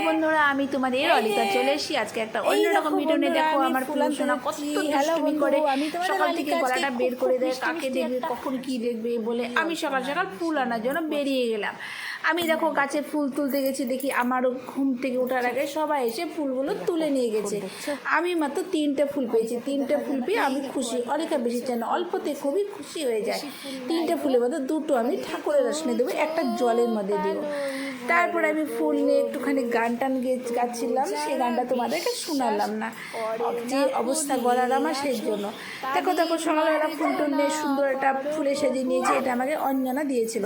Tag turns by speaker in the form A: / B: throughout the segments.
A: বন্ধুরা, আমি তোমাদের অলিকা চলে এসেছি আজকে একটা অন্যরকম ভিডিও নিয়ে। দেখো আমার ফুলসোনা কত দুষ্টুমি করে, সকাল থেকে গলাটা বের করে দেয়, কাকে দেখবে কখন কি দেখবে বলে আমি সকাল সকাল ফুল আনার জন্য বেরিয়ে গেলাম। আমি দেখো গাছে ফুল তুলতে গেছি, দেখি আমারও ঘুম থেকে ওঠার আগে সবাই এসে ফুলগুলো তুলে নিয়ে গেছে। আমি মাত্র 3টে ফুল পেয়েছি। 3টে ফুল পেয়ে আমি খুশি, অনেকে বেশি চাই না, অল্পতে খুবই খুশি হয়ে যায়। 3টে ফুলের মধ্যে 2টো আমি ঠাকুরের রসনে দেবো, একটা জলের মধ্যে দেবো। তারপরে আমি ফুল নিয়ে একটুখানি গান টান গাচ্ছিলাম, সেই গানটা তোমাদেরকে শোনালাম না, যে অবস্থা গলার আমার সেই জন্য। দেখো দেখো সকালবেলা ফুল টুল নিয়ে সুন্দর একটা ফুলে সাজিয়ে নিয়েছি, এটা আমাকে অঞ্জনা দিয়েছিল।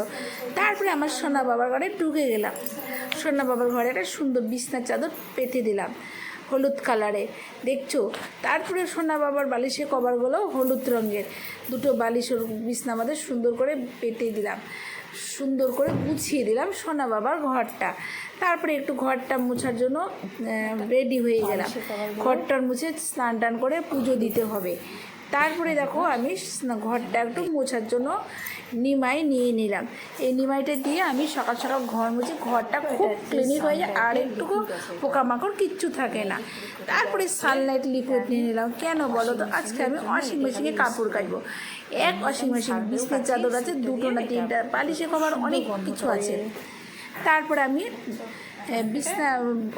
A: তারপরে আমার সোনা বাবার ঘরে ঢুকে গেলাম। সোনা বাবার ঘরে একটা সুন্দর বিছনার চাদর পেতে দিলাম হলুদ কালারে, দেখছো। তারপরে সোনা বাবার বালিশের কভারগুলো হলুদ রঙের, 2টো বালিশ বিছনা আমাদের সুন্দর করে পেতে দিলাম, সুন্দর করে গুছিয়ে দিলাম সোনা বাবার ঘরটা। তারপরে একটু ঘরটা মোছার জন্য রেডি হয়ে গেলাম। ঘরটার মুছে স্নান টান করে পুজো দিতে হবে। তারপরে দেখো আমি ঘরটা একটু মোছার জন্য নিমাই নিয়ে নিলাম। এই নিমাইটা দিয়ে আমি সকাল সকাল ঘর মুছে ঘরটা খুব ক্লিনিক হয়ে যায়, আর একটুকু পোকামাকড় কিচ্ছু থাকে না। তারপরে সানলাইট লিকুইড নিয়ে নিলাম। কেন বলো তো, আজকে আমি ওয়াশিং মেশিনে কাপড় কাচবো। এক ওয়াশিং মেশিন, বিছনার চাদর আছে 2টো না 3টা, বালিশে কভার অনেক কিছু আছে। তারপরে আমি বিছনা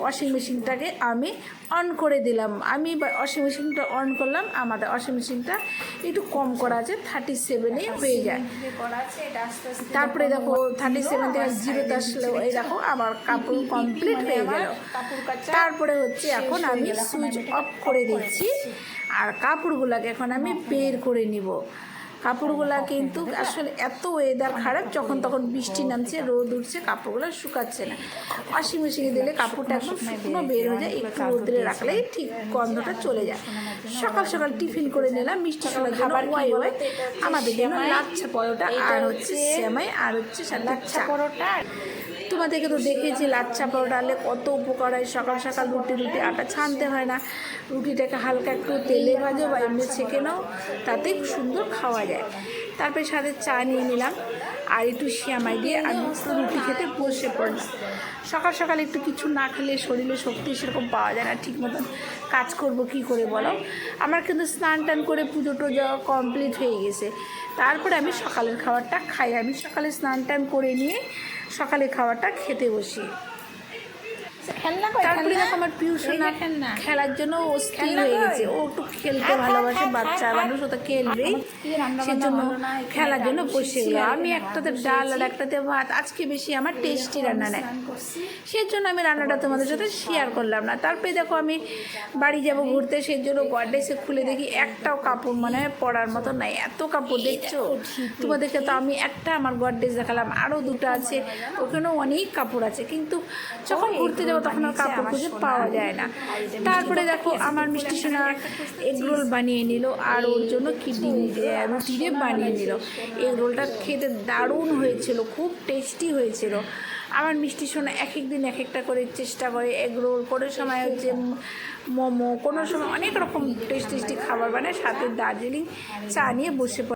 A: ওয়াশিং মেশিনটাকে আমি অন করে দিলাম। আমি ওয়াশিং মেশিনটা অন করলাম। আমাদের ওয়াশিং মেশিনটা একটু কম করা আছে, 37-এ হয়ে যায়। তারপরে দেখো 37 থেকে 0-তে আসলো, এই দেখো আমার কাপড় কমপ্লিট হয়ে গেল। তারপরে হচ্ছে এখন আমি সুইচ অফ করে দিচ্ছি, আর কাপড়গুলোকে এখন আমি বের করে নিব। কাপড়গুলা কিন্তু আসলে এত ওয়েদার খারাপ, যখন তখন বৃষ্টি নামছে, রোদ উঠছে, কাপড়গুলো শুকাচ্ছে না। ওয়াশিং মেশিনে দিলে কাপড়টা একদম শুকনো বের হয়ে যায়, একটু রোদ্রে রাখলেই ঠিক গন্ধটা চলে যায়। সকাল সকাল টিফিন করে নিলাম মিষ্টি সোনার জন্য ওয়াই আমাদের জন্য লাচ্ছা পরোটা, আর হচ্ছে সেমাই, আর হচ্ছে লাচ্ছা পরোটা। তোমাদেরকে তো দেখেছি লাচ্ছা পরোটা আনলে কত উপকার হয়। সকাল সকাল রুটি আটা ছানতে হয় না, রুটিটাকে হালকা একটু তেলে ভাজো বা এমনি ছেঁকে নাও, তাতে সুন্দর খাওয়া যায়। তারপরে সাথে চা নিয়ে নিলাম, আর একটু সেমাই দিয়ে আমি রুটি খেতে বসে পড়লাম। সকাল সকাল একটু কিছু না খেলে শরীরে শক্তি সেরকম পাওয়া যায় না ঠিক মতন। কাজ করব কি করে বলো। আমার কিন্তু স্নান টান করে পুজো টুজো কমপ্লিট হয়ে গেছে। তারপরে আমি সকালের খাবারটা খাই। আমি সকালে স্নান টান করে নিয়ে সকালে খাবারটা খেতে বসি। তারপরে দেখো আমার পিউসোনা খেলার জন্য স্থির হয়ে গেছে। ও একটু খেলতে ভালোবাসে, বাচ্চা মানুষ, ও তো খেলবেই, সেজন্য খেলার জন্য বসে গেল। আমি একটাতে ডাল আর একটাতে ভাত, আজকে বেশি আমার টেস্টি রান্না নেয়, সেই জন্য আমি রান্নাটা তোমাদের সাথে শেয়ার করলাম না। তারপরে দেখো আমি বাড়ি যাব ঘুরতে, সেই জন্য গডরেজে খুলে দেখি একটাও কাপড় মানে পরার মতো নাই, এত কাপড় দেখছো। তোমাদেরকে তো আমি একটা আমার গডরেজ দেখালাম, আরও 2টা আছে, ওখানেও অনেক কাপড় আছে, কিন্তু যখন ঘুরতে যাবো তখন আর কাপড় খুঁজে পাওয়া যায় না। তারপরে দেখো আমার মিষ্টি সোনা এগরোল বানিয়ে নিল, আর ওর জন্য রুটি দিয়ে বানিয়ে নিল। এগরোলটা খেতে দারুণ হয়েছিল, খুব টেস্টি হয়েছিল। আমার মিষ্টি সোনা এক দিন এক একটা করে চেষ্টা করে এগরোল, কোনো সময় হচ্ছে মোমো, কোনো সময় অনেক রকম টেস্টি খাবার বানায়, সাথে দার্জিলিং চা নিয়ে বসে পড়ে।